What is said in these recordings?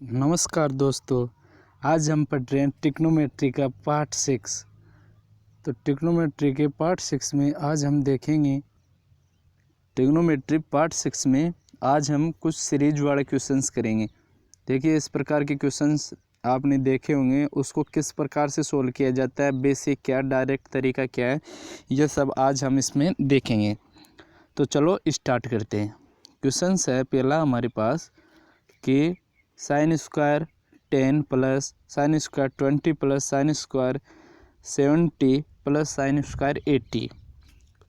नमस्कार दोस्तों, आज हम पढ़ रहे हैं ट्रिग्नोमेट्री का पार्ट 6। तो ट्रिग्नोमेट्री के पार्ट 6 में आज हम देखेंगे ट्रिग्नोमेट्री पार्ट 6 में आज हम कुछ सीरीज वाले क्वेश्चंस करेंगे। देखिए, इस प्रकार के क्वेश्चंस आपने देखे होंगे, उसको किस प्रकार से सोल्व किया जाता है, बेसिक क्या, डायरेक्ट तरीका क्या है, यह सब आज हम इसमें देखेंगे। तो चलो स्टार्ट करते हैं। क्वेश्चंस है पहला हमारे पास कि sine square 10 plus sine square 20 plus sine square 70 plus sine square 80,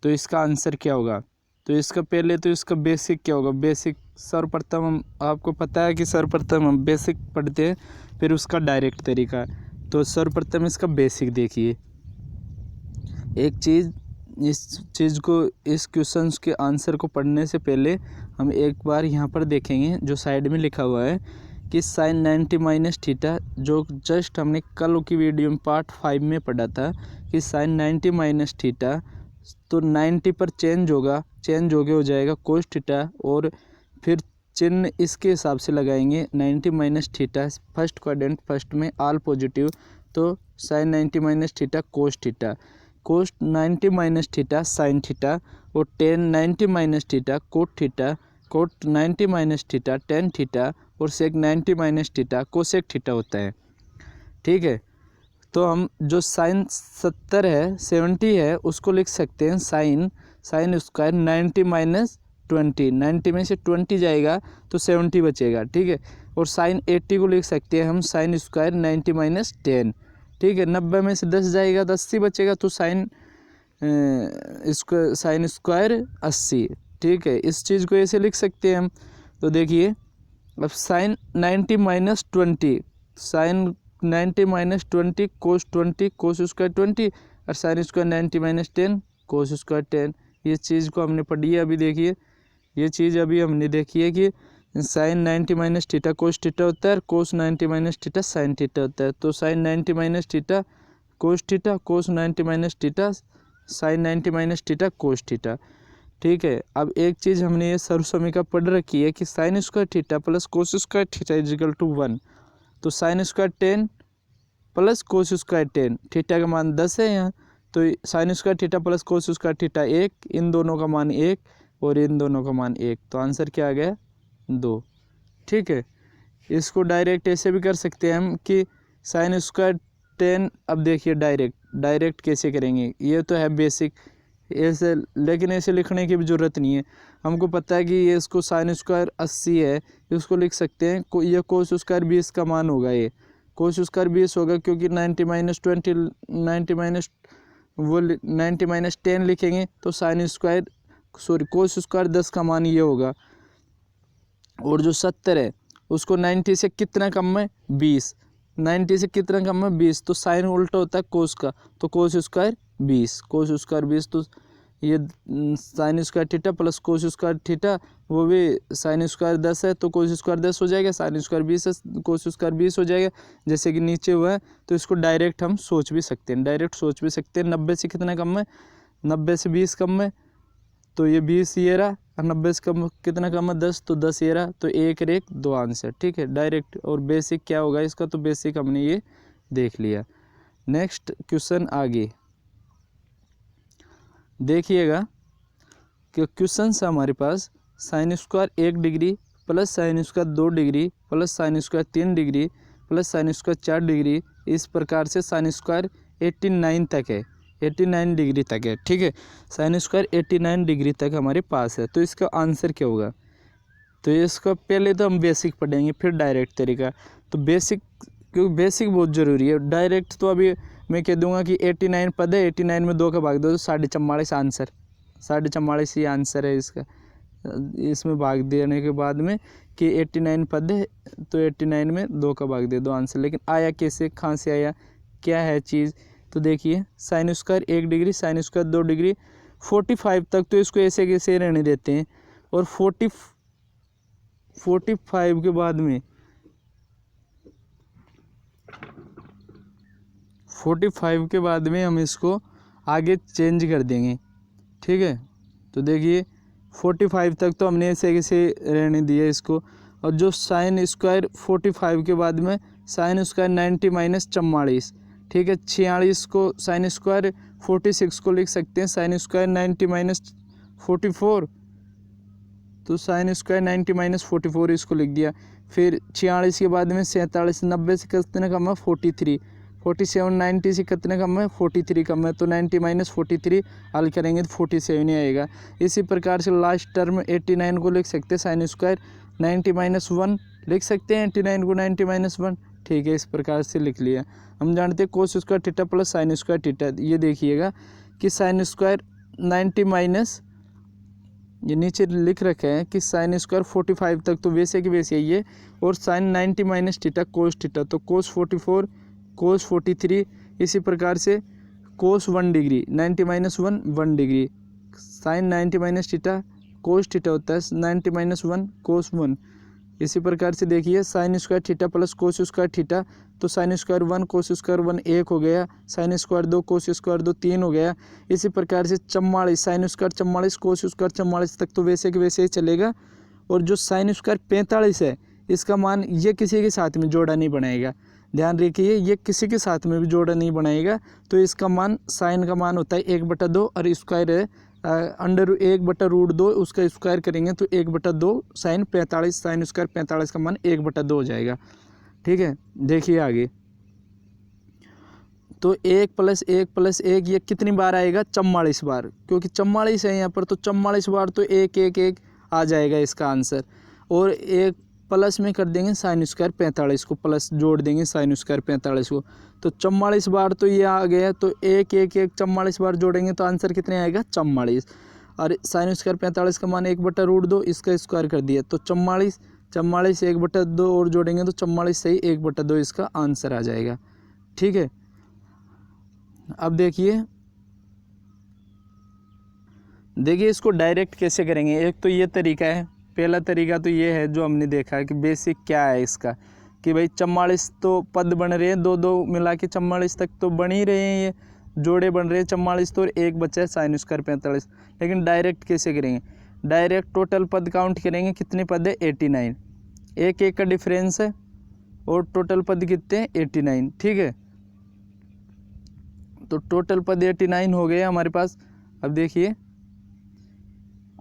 तो इसका आंसर क्या होगा। तो इसका पहले तो इसका बेसिक क्या होगा। बेसिक सर्वप्रथम हम आपको पता है कि सर्वप्रथम हम बेसिक पढ़ते हैं, फिर उसका डायरेक्ट तरीका। तो सर्वप्रथम इसका बेसिक देखिए। एक चीज़, इस चीज़ को, इस क्वेश्चंस के आंसर को पढ़ने से पहले हम एक बार यहाँ पर देखेंगे जो साइड में लिखा हुआ है कि साइन 90 माइनस थीटा, जो जस्ट हमने कल की वीडियो में पार्ट 5 में पढ़ा था कि साइन 90 माइनस थीटा, तो 90 पर चेंज होगा, चेंज हो के हो जाएगा कोस थीटा, और फिर चिन्ह इसके हिसाब से लगाएंगे। 90 minus theta first quadrant first में ऑल पॉजिटिव, तो sine 90 minus theta cos theta, cos 90 minus theta sine theta, और tan 90 minus theta cot theta, cot 90 minus theta tan theta, और sec 90 minus theta cosec theta होता है। ठीक है, तो हम जो साइन 70 है उसको लिख सकते हैं साइन स्क्वायर 90 माइनस 20, 90 में से 20 जाएगा तो 70 बचेगा। ठीक है, और साइन 80 को लिख सकते हैं हम साइन स्क्वायर 90 माइनस 10। ठीक है, 90 में से 10 जाएगा तो 80 बचेगा, तो साइन स्क्वायर 80। ठीक है, इस चीज़ को ऐसे लिख सकते हैं हम। तो देखिए, अब साइन 90 माइनस 20, साइन 90 माइनस 20 कोस 20 कोस स्क्वायर 20, और साइन स्क्वायर 90 माइनस 10 कोस स्क्वायर 10। ये चीज़ को हमने पढ़ी है। अभी देखिए, ये चीज़ अभी हमने देखी है कि sine 90 minus theta cos theta होता है, और cos 90 minus theta sine theta होता है। तो sine 90 minus theta cos theta, cos 90 minus theta sine 90 minus theta cos theta. ठीक है, अब एक चीज़ हमने ये सर्वसमीका पढ़ रखी है कि sine square theta plus cos square theta is equal to 1। तो sine square 10 plus cos square 10, theta का मान 10 है यहाँ, तो sine square theta plus cos square theta 1, इन दोनों का मान 1 और इन दोनों का मान 1, तो आंसर क्या आ गया 2। ठीक है, इसको डायरेक्ट ऐसे भी कर सकते हैं हम कि साइन स्क्वायर 10, अब देखिए डायरेक्ट कैसे करेंगे, ये तो है बेसिक ऐसे, लेकिन ऐसे लिखने की भी ज़रूरत नहीं है। हमको पता है कि ये इसको साइन स्क्वायर 80 है, इसको लिख सकते हैं ये कोस स्क्वायर 20 का मान होगा, ये कोस स्क्वायर 20 होगा, क्योंकि 90 माइनस 20 90 माइनस 10 लिखेंगे तो साइन स्क्वायर कोस स्क्वायर 10 का मान ये होगा। और जो 70 है उसको 90 से कितना कम है 20, 90 से कितना कम है 20, तो साइन उल्टा होता है कोस का, तो कोस स्क्वायर 20, कोस स्क्वायर 20, तो ये sign square theta plus cos square theta, वो भी साइन स्क्वायर 10 है तो कोस स्क्वायर 10 हो जाएगा, साइन स्क्वायर 20 है कोस स्क्वायर 20 हो जाएगा, जैसे कि नीचे हुआ है। तो इसको डायरेक्ट हम सोच भी सकते हैं, डायरेक्ट सोच भी सकते हैं। 90 से कितना कम है, 90 से 20 कम है, तो ये 20 ये रहा, और 90 से कम कितना कम है 10, तो 10 ये रहा, तो एक और एक 2 आंसर। ठीक है, डायरेक्ट। और बेसिक क्या होगा इसका, तो बेसिक हमने ये देख लिया। नेक्स्ट क्वेश्चन आगे देखिएगा कि क्वेश्चन है हमारे पास sine square 1 degree plus sine square 2 degree plus sine square 3 degree plus sine square 4 degree, इस प्रकार से साइन स्क्वायर 89 तक है, 89 डिग्री तक है। ठीक है, साइन स्क्वायर 89 डिग्री तक हमारे पास है, तो इसका आंसर क्या होगा। तो इसका पहले तो हम बेसिक पढ़ेंगे, फिर डायरेक्ट तरीका। तो बेसिक, क्योंकि बेसिक बहुत ज़रूरी है। डायरेक्ट तो अभी मैं कह दूंगा कि 89 पद है, 89 में 2 का भाग दो तो 44.5 आंसर, 44.5 ही आंसर है इसका। इसमें भाग देने के बाद में कि 89 पद है तो 89 में 2 का भाग दे दो आंसर। लेकिन आया कैसे, कहाँ से आया, क्या है चीज़, तो देखिए sine square 1 degree sign square 2 degree 45 तक, तो इसको ऐसे कैसे रहने देते हैं, और 45 के बाद में 45 के बाद में हम इसको आगे चेंज कर देंगे। ठीक है, तो देखिए 45 तक तो हमने ऐसे कैसे रहने दिया इसको, और जो साइन स्क्वायर 45 के बाद में साइन स्क्वायर 90 माइनस 44, ठीक है। 46 को साइन स्क्वायर 46 को लिख सकते हैं साइन स्क्वायर 90 माइनस 44, तो साइन स्क्वायर 90 माइनस 44 इसको लिख दिया। फिर 46 के बाद में 47, 90 से कितने कम है 43, 47, 90 से कितने कम है 43 कम है, तो 90 माइनस 43 हल करेंगे तो 47 ही आएगा। इसी प्रकार से लास्ट टर्म 89 को लिख सकते हैं साइन स्क्वायर 90 माइनस 1 लिख सकते हैं 89 को 90 माइनस 1, ठीक है। इस प्रकार से लिख लिया। हम जानते हैं कोस square theta plus sine square theta. ये देखिएगा कि साइन स्क्वायर 90 माइनस, ये नीचे लिख रखे हैं कि साइन स्क्वायर 45 तक तो वैसे की वैसे ही है, और sine 90 minus theta cos theta, तो कोस 44 कोस 43, इसी प्रकार से cos 1 degree 90 minus 1 1 degree, sine 90 minus theta cos theta होता है 90 माइनस 1 कोस 1। इसी प्रकार से देखिए sine square theta plus cos square theta, तो साइन स्क्वायर 1 कोस स्क्वायर 1 1 हो गया, साइन स्क्वायर 2 कोस स्क्वायर 2 3 हो गया। इसी प्रकार से 44 साइन स्क्वायर 44 कोस स्क्वायर 44 तक तो वैसे के वैसे ही चलेगा। और जो साइन स्क्वायर 45 है इसका मान ये किसी के साथ में जोड़ा नहीं बनाएगा, ध्यान रखिए ये किसी के साथ में भी जोड़ा नहीं बनाएगा, तो इसका मान साइन का मान होता है 1/2 और स्क्वायर है अंडर 1/√2, उसका स्क्वायर करेंगे तो 1/2 साइन 45, साइन स्क्वायर 45 का मान 1/2 हो जाएगा, ठीक है। देखिए आगे, तो 1 + 1 + 1 ये कितनी बार आएगा 44 बार, क्योंकि 44 है यहाँ पर, तो 44 बार तो 1 1 1 आ जाएगा इसका आंसर। और एक प्लस में कर देंगे साइन स्क्वायर 45 को, प्लस जोड़ देंगे साइन स्क्वायर 45 को, तो 44 बार तो ये आ गया, तो 1 1 1 44 बार जोड़ेंगे तो आंसर कितने आएगा 44। और साइन स्क्वायर 45 का मान 1/√2, इसका स्क्वायर कर दिया तो 44, 44 1/2 और जोड़ेंगे तो 44 सही 1/2 इसका आंसर आ जाएगा, ठीक है। अब देखिए इसको डायरेक्ट कैसे करेंगे। एक तो ये तरीका है, पहला तरीका तो ये है जो हमने देखा है कि बेसिक क्या है इसका, कि भाई 44 तो पद बन रहे हैं, 2 2 मिला के 44 तक तो बन ही रहे हैं, ये जोड़े बन रहे हैं 44, तो एक बचा है साइन स्क्वायर 45। लेकिन डायरेक्ट कैसे करेंगे, डायरेक्ट टोटल पद काउंट करेंगे, कितने पद है 89, एक एक का डिफरेंस है, और टोटल पद कितने 89, ठीक है। तो टोटल पद 89 हो गए हमारे पास। अब देखिए,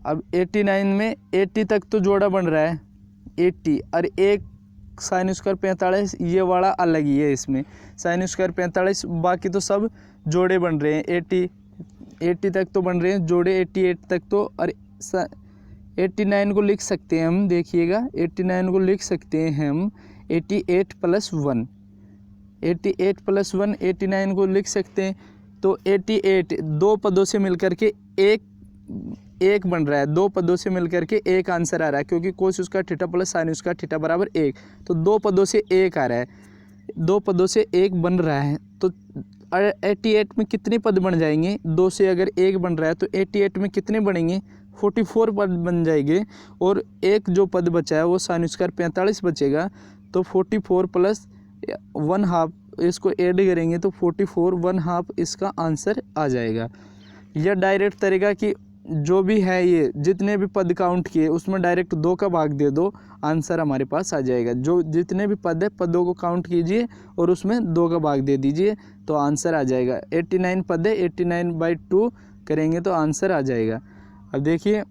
अब 89 में 80 तक तो जोड़ा बन रहा है 80, और एक साइन स्क्वायर 45 ये वाला अलग ही है, इसमें साइन स्क्वायर 45 बाकी तो सब जोड़े बन रहे हैं 80 तक तो बन रहे हैं जोड़े 88 तक तो। और 89 को लिख सकते हैं हम, देखिएगा 89 को लिख सकते हैं हम 88 + 1, 88 + 1 89 को लिख सकते हैं। तो 88 2 पदों से मिलकर के एक बन रहा है, 2 पदों से मिलकर के एक आंसर आ रहा है, क्योंकि कोस square theta plus sine square theta बराबर 1, तो 2 पदों से 1 आ रहा है, 2 पदों से 1 बन रहा है। तो 88 में कितने पद बन जाएंगे, 2 से अगर 1 बन रहा है तो 88 में कितने बनेंगे 44 पद बन जाएंगे, और एक जो पद बचा है वो साइन स्क्वायर 45 बचेगा, तो 44 + 1/2 इसको ऐड करेंगे तो 44 1/2 इसका आंसर आ जाएगा। यह डायरेक्ट तरीका कि जो भी है ये जितने भी पद काउंट किए उसमें डायरेक्ट 2 का भाग दे दो, आंसर हमारे पास आ जाएगा। जो जितने भी पद है पदों को काउंट कीजिए और उसमें 2 का भाग दे दीजिए तो आंसर आ जाएगा। 89 पद है, 89/2 करेंगे तो आंसर आ जाएगा। अब देखिए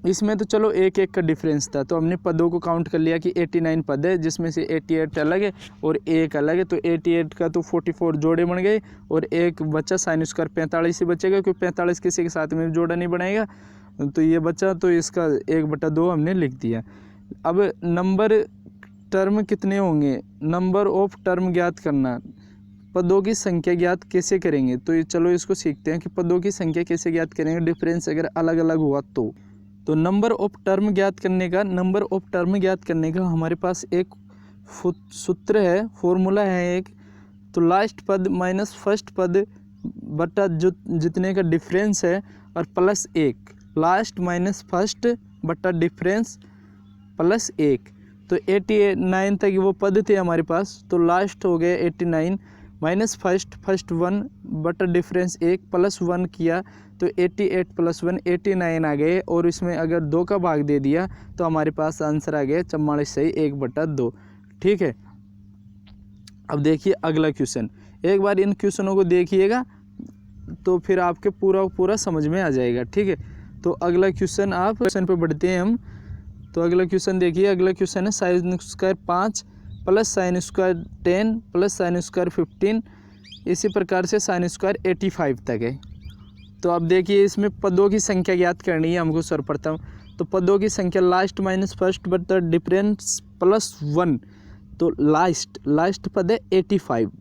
इसमें तो चलो एक एक का डिफरेंस था, तो हमने पदों को काउंट कर लिया कि 89 पद है, जिसमें से 88 अलग है और एक अलग है, तो 88 का तो 44 जोड़े बन गए, और एक बच्चा साइन स्क्वायर 45 ही बचेगा, क्योंकि 45 किसी के साथ में जोड़ा नहीं बनाएगा, तो ये बच्चा, तो इसका 1/2 हमने लिख दिया। अब नंबर टर्म कितने होंगे, नंबर ऑफ टर्म ज्ञात करना, पदों की संख्या ज्ञात कैसे करेंगे, तो ये चलो इसको सीखते हैं कि पदों की संख्या कैसे ज्ञात करेंगे, डिफरेंस अगर अलग अलग हुआ तो नंबर ऑफ टर्म ज्ञात करने का हमारे पास एक सूत्र है, फॉर्मूला है एक, तो लास्ट पद माइनस फर्स्ट पद बटा जो जितने का डिफरेंस है और प्लस 1, लास्ट माइनस फर्स्ट बटा डिफरेंस प्लस 1, तो 89 तक वो पद थे हमारे पास, तो लास्ट हो गए 89 माइनस फर्स्ट 1 बटा डिफरेंस 1 प्लस 1 किया तो 88 प्लस 1 89 आ गए, और इसमें अगर 2 का भाग दे दिया तो हमारे पास आंसर आ गया 44 सही 1/2। ठीक है। अब देखिए अगला क्वेश्चन, एक बार इन क्वेश्चनों को देखिएगा तो फिर आपके पूरा समझ में आ जाएगा। ठीक है। तो अगला क्वेश्चन आप क्वेश्चन पे बढ़ते हैं हम। तो अगला क्वेश्चन देखिए, अगला क्वेश्चन है sign square 5 plus sine square 10 plus sine square 15, इसी प्रकार से साइन स्क्वायर 85 तक है। तो अब देखिए इसमें पदों की संख्या ज्ञात करनी है हमको सर्वप्रथम। तो पदों की संख्या last minus first but difference plus 1, तो लास्ट पद है 85।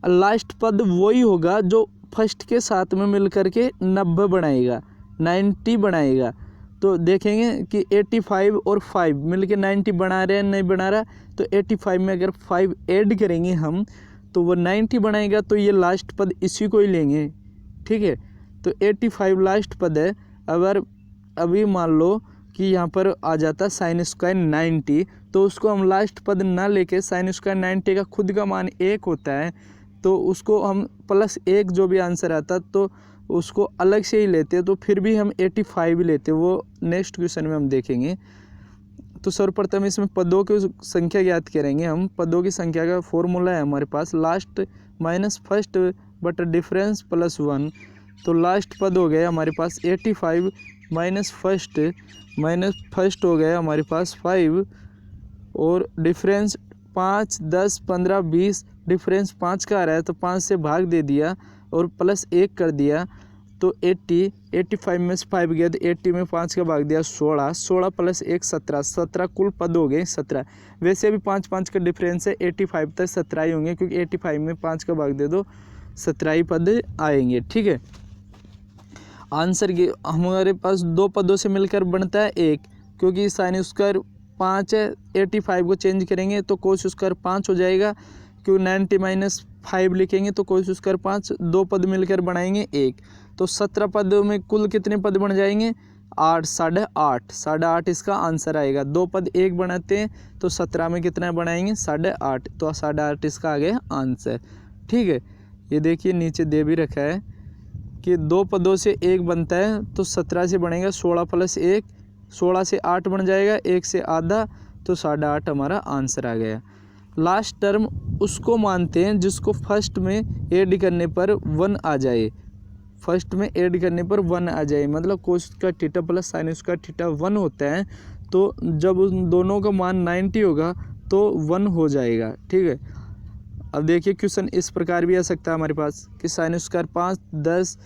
लास्ट पद वही होगा जो फर्स्ट के साथ में मिल करके 90 बनाएगा, 90 बनाएगा। तो देखेंगे कि 85 और 5 मिल के 90 बना रहे हैं, नहीं बना रहा, तो 85 में अगर 5 ऐड करेंगे हम तो वो 90 बनाएगा, तो ये लास्ट पद इसी को ही लेंगे। ठीक है। तो 85 लास्ट पद है। अगर अभी मान लो कि यहाँ पर आ जाता साइन स्क्वायर 90, तो उसको हम लास्ट पद ना लेके साइन स्क्वायर 90 का खुद का मान 1 होता है, तो उसको हम प्लस 1 जो भी आंसर आता तो उसको अलग से ही लेते, तो फिर भी हम 85 लेते, वो नेक्स्ट क्वेश्चन में हम देखेंगे। तो सर्वप्रथम इसमें पदों की संख्या ज्ञात करेंगे हम। पदों की संख्या का फॉर्मूला है हमारे पास last minus first but difference plus 1। तो लास्ट पद हो गया हमारे पास 85 माइनस फर्स्ट हो गया हमारे पास 5, और डिफरेंस 5 10 15 20, डिफरेंस 5 का आ रहा है तो 5 से भाग दे दिया और प्लस 1 कर दिया, तो 85 में से 5 गया तो 80 में 5 का भाग दिया 16 प्लस 1 17 कुल पद हो गए 17। वैसे भी 5 का डिफरेंस है, 85 तक 17 ही होंगे, क्योंकि 85 में 5 का भाग दे दो 17 ही पद आएंगे। ठीक है। आंसर हमारे पास 2 पदों से मिलकर बनता है 1, क्योंकि साइन स्क्वायर 5 है, 85 को चेंज करेंगे तो कोस स्क्वायर 5 हो जाएगा, क्यों 90 माइनस 5 लिखेंगे तो कोस स्क्वायर 5, 2 पद मिलकर बनाएंगे 1, तो 17 पदों में कुल कितने पद बन जाएंगे 8, 8.5 इसका आंसर आएगा। 2 पद 1 बनाते हैं तो 17 में कितना बनाएंगे 8.5, तो 8.5 इसका आ गया आंसर। ठीक है। ये देखिए नीचे दे भी रखा है कि 2 पदों से 1 बनता है, तो 17 से बनेगा 16 प्लस 1, 16 से 8 बन जाएगा, 1 से आधा, तो 8.5 हमारा आंसर आ गया। लास्ट टर्म उसको मानते हैं जिसको फर्स्ट में ऐड करने पर 1 आ जाए, फर्स्ट में ऐड करने पर 1 आ जाए, मतलब कोस का थीटा प्लस साइन उसका थीटा 1 होता है, तो जब उन दोनों का मान 90 होगा तो 1 हो जाएगा। ठीक है। अब देखिए क्वेश्चन इस प्रकार भी आ सकता है हमारे पास कि साइन स्क्वायर 5 10 ...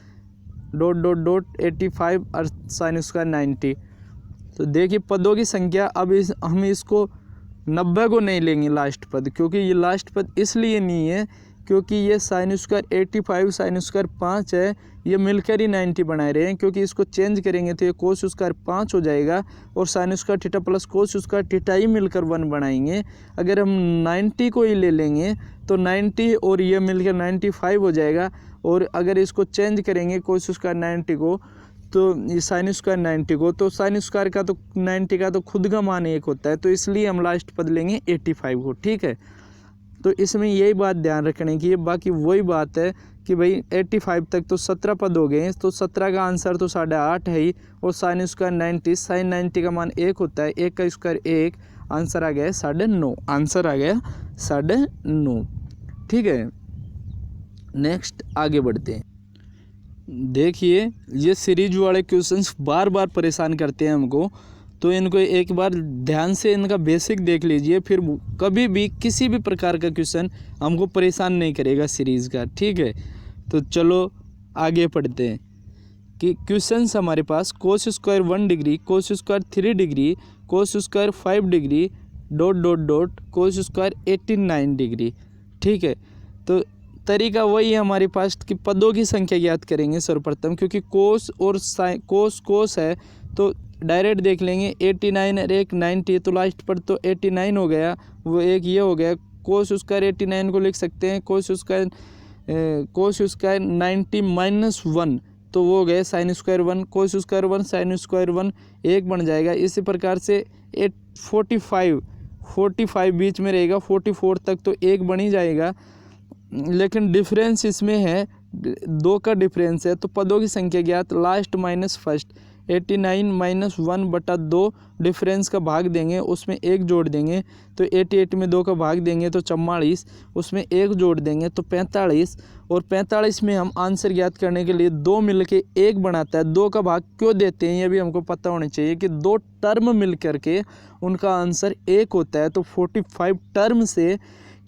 85 और साइन स्क्वायर 90। तो देखिए पदों की संख्या, अब हम इसको 90 को नहीं लेंगे लास्ट पद, क्योंकि ये लास्ट पद इसलिए नहीं है क्योंकि ये साइन स्क्वायर 85 साइन स्क्वायर 5 है, ये मिलकर ही 90 बनाए रहे हैं, क्योंकि इसको चेंज करेंगे तो ये कोस स्क्वायर 5 हो जाएगा और sine square theta plus cos square theta ही मिलकर 1 बनाएंगे। अगर हम 90 को ही ले लेंगे तो 90 और ये मिलकर 95 हो जाएगा, और अगर इसको चेंज करेंगे कोस स्क्वायर 90 को तो ये साइन स्क्वायर 90 को, तो साइन स्क्वायर का तो 90 का तो खुद का मान 1 होता है, तो इसलिए हम लास्ट पद लेंगे 85 को। ठीक है। तो इसमें यही बात ध्यान रखने की है। बाकी वही बात है कि भाई 85 तक तो 17 पद हो गए, तो 17 का आंसर तो 8.5 है ही, और साइन स्क्वायर 90, साइन 90 का मान 1 होता है, 1 का स्क्वायर 1, आंसर आ गया 9.5, आंसर आ गया 9.5। ठीक है। नेक्स्ट आगे बढ़ते हैं। देखिए ये सीरीज वाले क्वेश्चंस बार बार परेशान करते हैं हमको, तो इनको एक बार ध्यान से इनका बेसिक देख लीजिए, फिर कभी भी किसी भी प्रकार का क्वेश्चन हमको परेशान नहीं करेगा सीरीज़ का। ठीक है। तो चलो आगे पढ़ते हैं कि क्वेश्चंस हमारे पास cos square 1 degree, cos square 3 degree, cos square 5 degree ... cos square 89 degree. ठीक है। तो तरीका वही है हमारे पास कि पदों की संख्या ज्ञात करेंगे सर्वप्रथम, क्योंकि कोस और कोस है तो डायरेक्ट देख लेंगे 89 और एक 90, तो लास्ट पर तो 89 हो गया, वो एक ये हो गया। कोस स्क्वायर 89 को लिख सकते हैं कोस स्क्वायर 90 माइनस 1, तो वो हो गया साइन स्क्वायर 1, कोस स्क्वायर 1 साइन स्क्वायर 1 1 बन जाएगा। इसी प्रकार से 45 बीच में रहेगा, 44 तक तो 1 बन ही जाएगा, लेकिन डिफरेंस इसमें है 2 का डिफरेंस है, तो पदों की संख्या ज्ञात last minus first 89 minus 1/2 difference का भाग देंगे, उसमें 1 जोड़ देंगे तो 88 में 2 का भाग देंगे तो 44, उसमें 1 जोड़ देंगे तो 45, और 45 में हम आंसर ज्ञात करने के लिए 2 मिलके 1 बनाता है। 2 का भाग क्यों देते हैं ये भी हमको पता होना चाहिए कि 2 टर्म मिल करके उनका आंसर 1 होता है। तो 45 टर्म से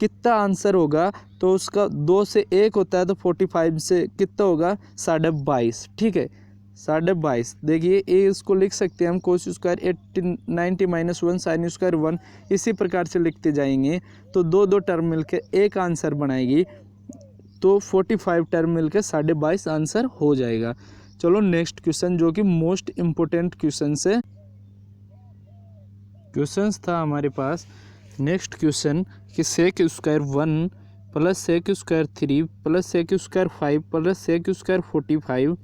कितना आंसर होगा, तो उसका 2 से 1 होता है तो 45 से कितना होगा 22.5। ठीक है 22.5। देखिए ये इसको लिख सकते हैं हम cos square 90 minus 1 sign square 1, इसी प्रकार से लिखते जाएंगे तो 2 टर्म मिलकर 1 आंसर बनाएगी, तो 45 टर्म मिलकर 22.5 आंसर हो जाएगा। चलो नेक्स्ट क्वेश्चन जो कि मोस्ट इम्पोर्टेंट क्वेश्चन से क्वेश्चंस था हमारे पास। नेक्स्ट क्वेश्चन कि sec square 1 plus sec square 3 plus sec square 5 plus sec square 45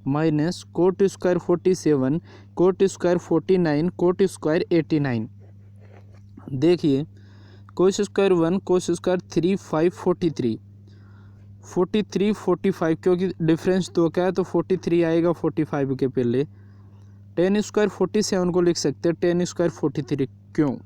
minus cot square 47 cot square 49 cot square 89। देखिए कोस स्क्वायर 1 कोस स्क्वायर 3 5 43 43 45, क्योंकि डिफरेंस 2 का है तो 43 आएगा 45 के पहले। टेन स्क्वायर 47 को लिख सकते हैं टेन स्क्वायर 43,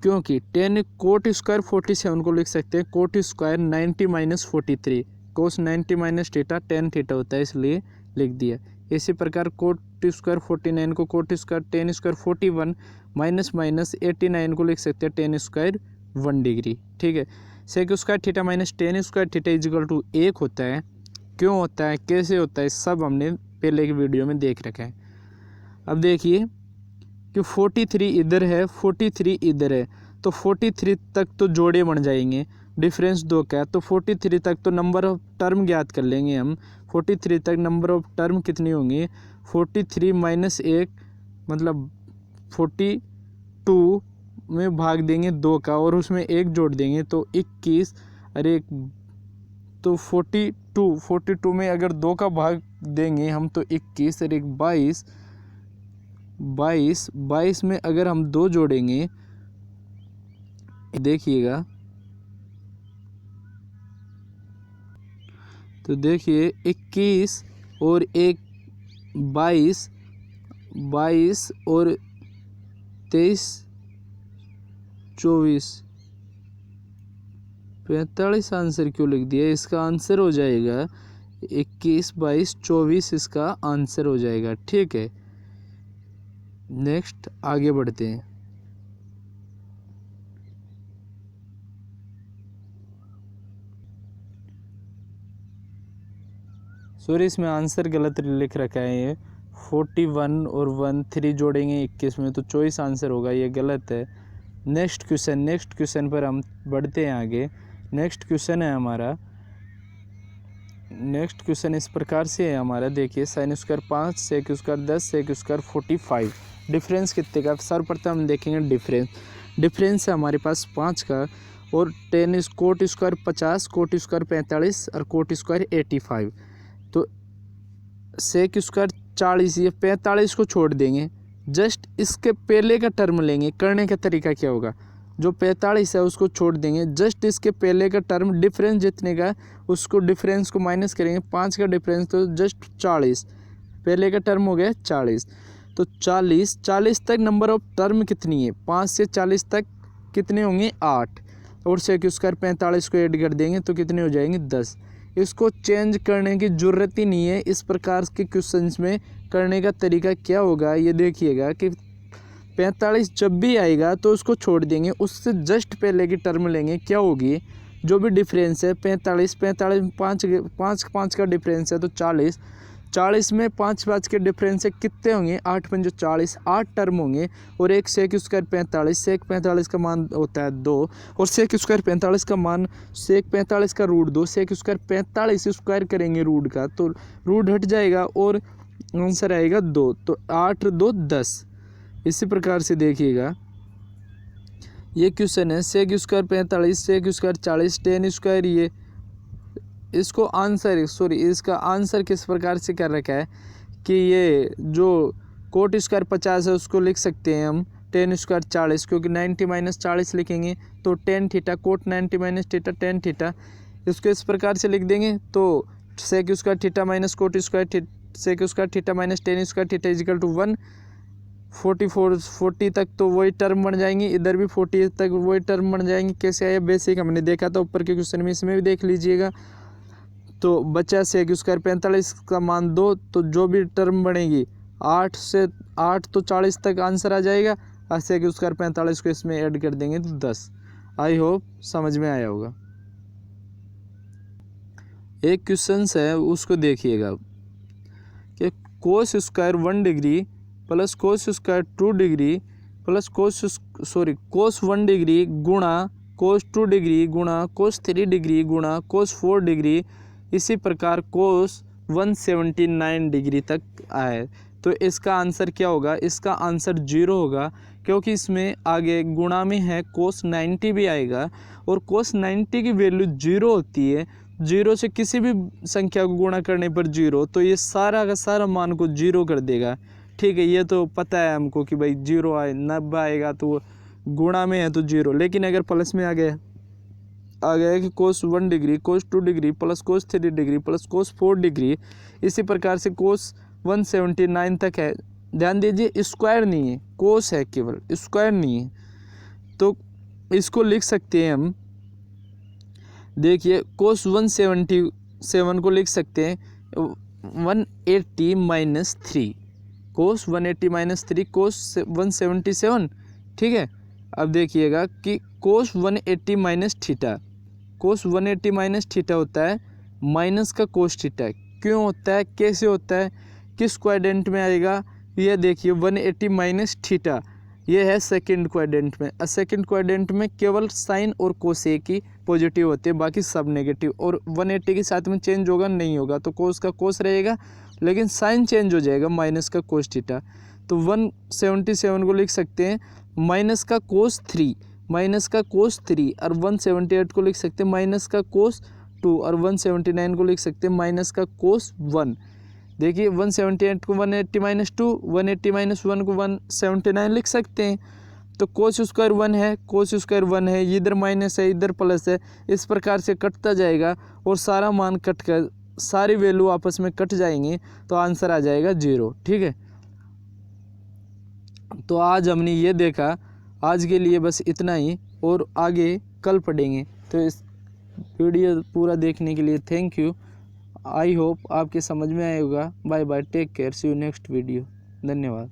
क्योंकि टेन कोट स्क्वायर 47 को लिख सकते हैं कोट स्क्वायर 90 माइनस 43, कोस 90 माइनस थीटा टेन थीटा होता है इसलिए लिख दिया। इसी प्रकार कोट स्क्वायर 49 को coat square ten square 41 minus minus 89 को लिख सकते हैं टेन स्क्वायर 1 डिग्री। ठीक है sec square theta minus tan square theta is equal to 1 होता है। क्यों होता है कैसे होता है सब हमने पहले की वीडियो में देख रखा है। अब देखिए कि 43 इधर है 43 इधर है, तो 43 तक तो जोड़े बन जाएंगे, डिफरेंस 2 का है तो 43 तक तो नंबर ऑफ टर्म ज्ञात कर लेंगे हम। 43 तक नंबर ऑफ टर्म कितनी होंगी 43 माइनस 1 मतलब 42 में भाग देंगे 2 का और उसमें 1 जोड़ देंगे तो 21, अरे तो 42 में अगर 2 का भाग देंगे हम तो 21 और 1 22 में अगर हम 2 जोड़ेंगे देखिएगा तो देखिए 21 और 1 22 और 23 24 45 आंसर क्यों लिख दिया। इसका आंसर हो जाएगा 21 22 24 इसका आंसर हो जाएगा। ठीक है नेक्स्ट आगे बढ़ते हैं। सॉरी इसमें आंसर गलत लिख रखा है, ये 41 और 1 3 जोड़ेंगे 21 में तो 24 आंसर होगा, ये गलत है। नेक्स्ट क्वेश्चन पर हम बढ़ते हैं आगे। नेक्स्ट क्वेश्चन है हमारा, नेक्स्ट क्वेश्चन इस प्रकार से है हमारा। देखिए sine square 5 sec square 10 sec square 45 difference कितने का। सर्वप्रथम हम देखेंगे डिफरेंस है हमारे पास 5 का, और ten coat square 50 coat square 45 और कोट स्क्वायर 85, तो सेक स्क्वायर 40 ये 45 को छोड़ देंगे, जस्ट इसके पहले का टर्म लेंगे। करने का तरीका क्या होगा, जो 45 है उसको छोड़ देंगे, जस्ट इसके पहले का टर्म डिफरेंस जितने का उसको डिफरेंस को माइनस करेंगे। 5 का डिफरेंस तो जस्ट 40, पहले का टर्म हो गया 40, तो 40 तक नंबर ऑफ टर्म कितनी है 5 से 40 तक कितने होंगे 8, और सेक स्क्वायर 45 को ऐड कर देंगे तो कितने हो जाएंगे 10। इसको चेंज करने की ज़रूरत ही नहीं है। इस प्रकार के क्वेश्चंस में करने का तरीका क्या होगा ये देखिएगा कि 45 जब भी आएगा तो उसको छोड़ देंगे, उससे जस्ट पहले की टर्म लेंगे क्या होगी, जो भी डिफरेंस है 45 में 5 का डिफरेंस है तो 40 में 5 के डिफरेंस से कितने होंगे 8 पंजे 40, 8 टर्म होंगे, और एक सेक स्क्वायर 45 सेक 45 का मान होता है 2, और सेक स्क्वायर 45 का मान सेक 45 का रूट 2, सेक स्क्वायर 45 स्क्वायर करेंगे रूट का तो रूट हट जाएगा और आंसर आएगा 2, तो 8 2 10। इसी प्रकार से देखिएगा ये क्वेश्चन है sec square 45 sec square 40 tan square, ये इसको आंसर इसका आंसर किस प्रकार से कर रखा है कि ये जो कोट स्क्वायर 50 है उसको लिख सकते हैं हम टेन स्क्वायर 40, क्योंकि 90 माइनस 40 लिखेंगे तो tan theta, cot 90 minus theta tan theta. इसको इस प्रकार से लिख देंगे तो sec square theta minus cot square sec square theta minus tan square theta is equal to 40 तक तो वही टर्म बन जाएंगी, इधर भी 40 तक वही टर्म बन जाएंगी। कैसे आया, बेसिक हमने देखा था ऊपर के क्वेश्चन में, इसमें भी देख लीजिएगा। तो बचा सेक स्क्वायर 45 का मान 2, तो जो भी टर्म बनेगी 8 तो 40 तक आंसर आ जाएगा, और सेक स्क्वायर 45 को इसमें ऐड कर देंगे तो 10। आई होप समझ में आया होगा। एक क्वेश्चन है उसको देखिएगा कि कोस square 1 degree plus cos square 2 degree plus cos 1 degree गुणा कोस 2 डिग्री गुणा कोस 3 डिग्री गुणा कोस 4 डिग्री, इसी प्रकार कोस 179 डिग्री तक आए, तो इसका आंसर क्या होगा? इसका आंसर 0 होगा, क्योंकि इसमें आगे गुणा में है कोस 90 भी आएगा, और कोस 90 की वैल्यू 0 होती है। 0 से किसी भी संख्या को गुणा करने पर 0, तो ये सारा का सारा मान को 0 कर देगा। ठीक है, ये तो पता है हमको कि भाई 0 आए, 90 आएगा तो गुणा में है तो 0, लेकिन अगर प्लस में आ गया कि कोस 1 डिग्री कोस 2 degree plus cos 3 degree plus cos 4 degree, इसी प्रकार से कोस 179 तक है। ध्यान दीजिए, स्क्वायर नहीं है, कोस है केवल, स्क्वायर नहीं है। तो इसको लिख सकते हैं हम, देखिए कोस 177 को लिख सकते हैं 180 माइनस 3, कोस 180 माइनस 3 कोस 177। ठीक है, अब देखिएगा कि कोस 180 माइनस थीटा, कोस 180 माइनस थीटा होता है माइनस का कोस थीटा। क्यों होता है, कैसे होता है, किस क्वाड्रेंट में आएगा? ये देखिए 180 माइनस थीटा, ये है सेकंड क्वाड्रेंट में। सेकंड क्वाड्रेंट में केवल साइन और कोस एक ही पॉजिटिव होते हैं, बाकी सब नेगेटिव, और 180 के साथ में चेंज होगा नहीं होगा, तो कोस का कोस रहेगा, लेकिन साइन चेंज हो जाएगा, माइनस का कोस थीटा। तो 177 को लिख सकते हैं माइनस का कोस 3, माइनस का कोस 3, और 178 को लिख सकते हैं माइनस का कोस 2, और 179 को लिख सकते हैं माइनस का कोस 1। देखिए 178 को 180 माइनस 2, 180 माइनस 1 को 179 लिख सकते हैं। तो कोस स्क्वायर 1 है, कोस स्क्वायर 1 है, इधर माइनस है इधर प्लस है, इस प्रकार से कटता जाएगा, और सारा मान कट कर सारी वैल्यू आपस में कट जाएंगी, तो आंसर आ जाएगा 0। ठीक है, तो आज हमने ये देखा, आज के लिए बस इतना ही, और आगे कल पढ़ेंगे। तो इस वीडियो पूरा देखने के लिए थैंक यू। आई होप आपके समझ में आएगा। Bye bye, take care, see you next video. धन्यवाद।